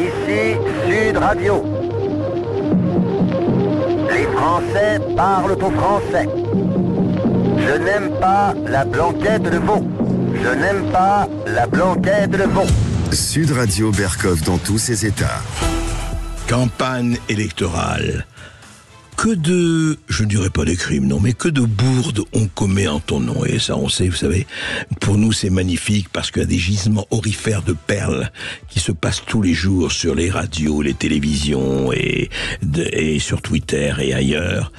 Ici Sud Radio. Les Français parlent au français. Je n'aime pas la blanquette de veau. Je n'aime pas la blanquette de veau. Sud Radio Berkov dans tous ses états. Campagne électorale. Que de, je ne dirais pas des crimes, non, mais que de bourdes on commet en ton nom. Et ça, on sait, vous savez, pour nous, c'est magnifique parce qu'il y a des gisements aurifères de perles qui se passent tous les jours sur les radios, les télévisions et sur Twitter et ailleurs.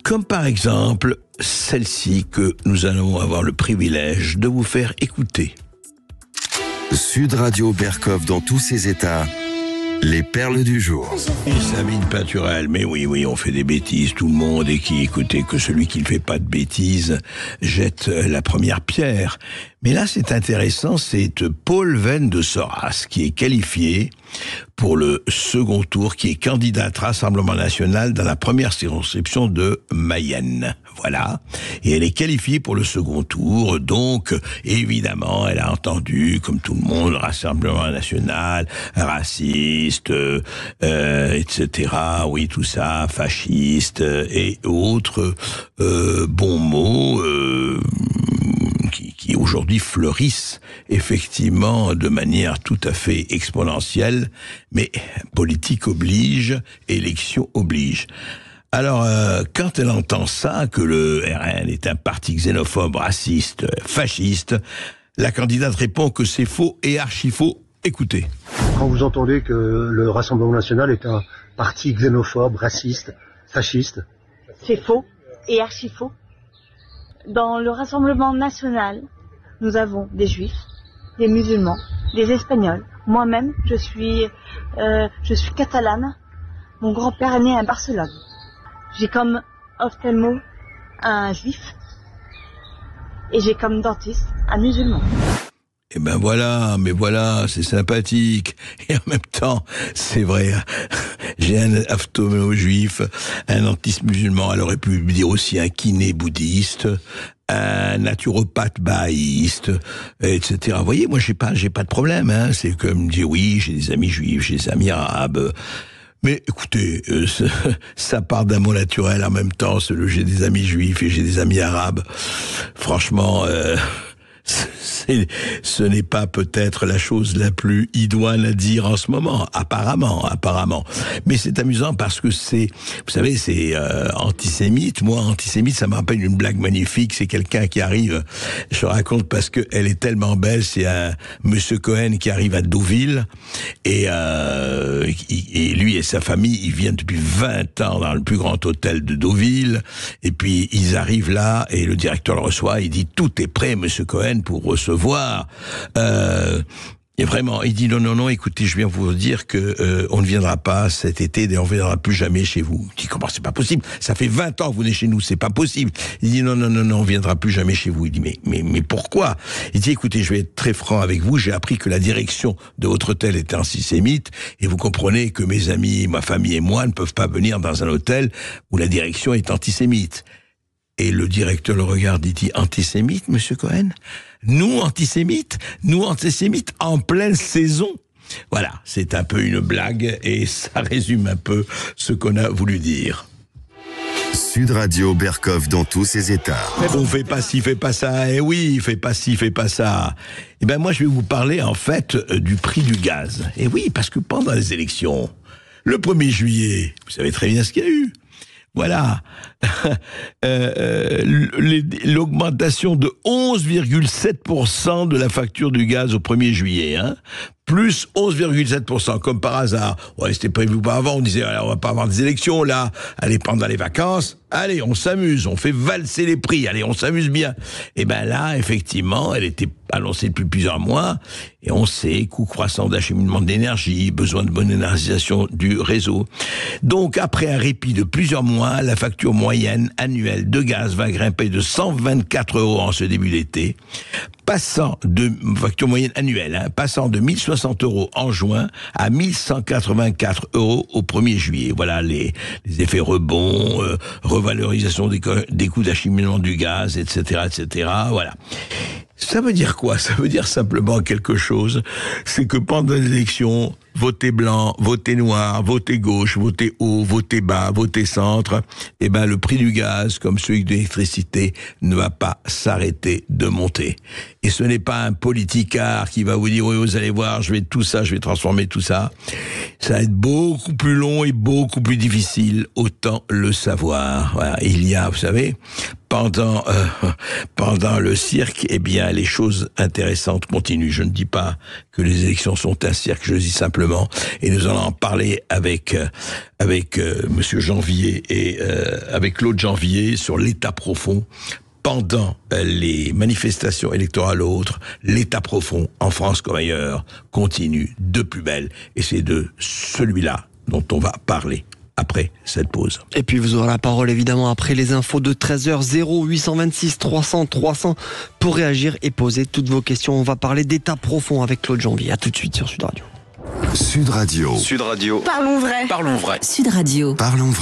Comme par exemple, celle-ci que nous allons avoir le privilège de vous faire écouter. Sud Radio Berkov dans tous ses états. Les perles du jour. Et Sabine Paturel, mais oui, on fait des bêtises, tout le monde, et qui, écoutez, que celui qui ne fait pas de bêtises jette la première pierre. Mais là, c'est intéressant, c'est Paul Venn de Soras qui est qualifié pour le second tour, qui est candidat Rassemblement National dans la première circonscription de Mayenne. Voilà. Et elle est qualifiée pour le second tour, donc, évidemment, elle a entendu, comme tout le monde, Rassemblement National, raciste, etc., oui, tout ça, fasciste, et autres bons mots, qui aujourd'hui fleurissent effectivement de manière tout à fait exponentielle, mais politique oblige, élection oblige. Alors, quand elle entend ça, que le RN est un parti xénophobe, raciste, fasciste, la candidate répond que c'est faux et archi-faux. Écoutez. Quand vous entendez que le Rassemblement National est un parti xénophobe, raciste, fasciste. C'est faux et archi-faux. Dans le Rassemblement National, nous avons des Juifs, des musulmans, des Espagnols. Moi-même, je suis catalane. Mon grand-père est né à Barcelone. J'ai comme ophtalmo un Juif et j'ai comme dentiste un musulman. Eh ben voilà, mais voilà, c'est sympathique. Et en même temps, c'est vrai, j'ai un ophtalmo juif, un dentiste musulman, elle aurait pu dire aussi un kiné bouddhiste, un naturopathe bahaïste, etc. Vous voyez, moi j'ai pas de problème, hein. C'est comme dire oui, j'ai des amis juifs, j'ai des amis arabes. Mais écoutez, ça part d'un mot naturel en même temps, j'ai des amis juifs et j'ai des amis arabes. Franchement, ce n'est pas peut-être la chose la plus idoine à dire en ce moment, apparemment. Mais c'est amusant parce que vous savez, c'est antisémite. Moi, antisémite, ça me rappelle une blague magnifique. C'est quelqu'un qui arrive, je raconte parce que elle est tellement belle. C'est un monsieur Cohen qui arrive à Deauville et lui et sa famille, ils viennent depuis 20 ans dans le plus grand hôtel de Deauville. Et puis ils arrivent là et le directeur le reçoit. Il dit tout est prêt, monsieur Cohen, pour recevoir. Et vraiment, il dit non, écoutez, je viens vous dire que on ne viendra pas cet été et on ne viendra plus jamais chez vous. Je dis comment c'est pas possible? Ça fait 20 ans que vous venez chez nous, c'est pas possible. Il dit non, on ne viendra plus jamais chez vous. Il dit mais pourquoi? Il dit écoutez, je vais être très franc avec vous, j'ai appris que la direction de votre hôtel était antisémite et vous comprenez que mes amis, ma famille et moi ne peuvent pas venir dans un hôtel où la direction est antisémite. Et le directeur le regarde, il dit antisémite, monsieur Cohen? Nous antisémites en pleine saison. Voilà, c'est un peu une blague et ça résume un peu ce qu'on a voulu dire. Sud Radio Berkov dans tous ses états. On fait pas ci, fait pas ça. Eh oui, fait pas ci, fait pas ça. Eh ben moi je vais vous parler en fait du prix du gaz. Eh oui, parce que pendant les élections, le 1er juillet, vous savez très bien ce qu'il y a eu. Voilà, l'augmentation de 11,7% de la facture du gaz au 1er juillet, hein. Plus 11,7%, comme par hasard. Ouais, c'était prévu auparavant, on disait, on va pas avoir des élections, là. Allez, pendant les vacances, allez, on s'amuse, on fait valser les prix, allez, on s'amuse bien. Et ben là, effectivement, elle était annoncée depuis plusieurs mois, et on sait, coût croissant d'acheminement d'énergie, besoin de modernisation du réseau. Donc, après un répit de plusieurs mois, la facture moyenne annuelle de gaz va grimper de 124 € en ce début d'été, passant de de 1060 € en juin à 1184 € au 1er juillet. Voilà les effets rebonds, revalorisation des coûts d'acheminement du gaz, etc., voilà. Ça veut dire quoi? Ça veut dire simplement quelque chose. C'est que pendant les élections, votez blanc, votez noir, votez gauche, votez haut, votez bas, votez centre, eh ben, le prix du gaz, comme celui de l'électricité, ne va pas s'arrêter de monter. Et ce n'est pas un politicard qui va vous dire, oui, vous allez voir, je vais transformer tout ça. Ça va être beaucoup plus long et beaucoup plus difficile, autant le savoir. Voilà. Il y a, vous savez, pendant le cirque, eh bien, les choses intéressantes continuent. Je ne dis pas que les élections sont un cirque, je dis simplement, et nous allons en parler avec Monsieur Janvier et avec Claude Janvier sur l'état profond. Pendant les manifestations électorales autres, l'état profond, en France comme ailleurs, continue de plus belle. Et c'est de celui-là dont on va parler après cette pause. Et puis vous aurez la parole évidemment après les infos de 13h, 0826 300 300 pour réagir et poser toutes vos questions. On va parler d'état profond avec Claude Janvier. À tout de suite sur Sud Radio. Sud Radio. Sud Radio. Parlons vrai. Parlons vrai. Sud Radio. Parlons vrai.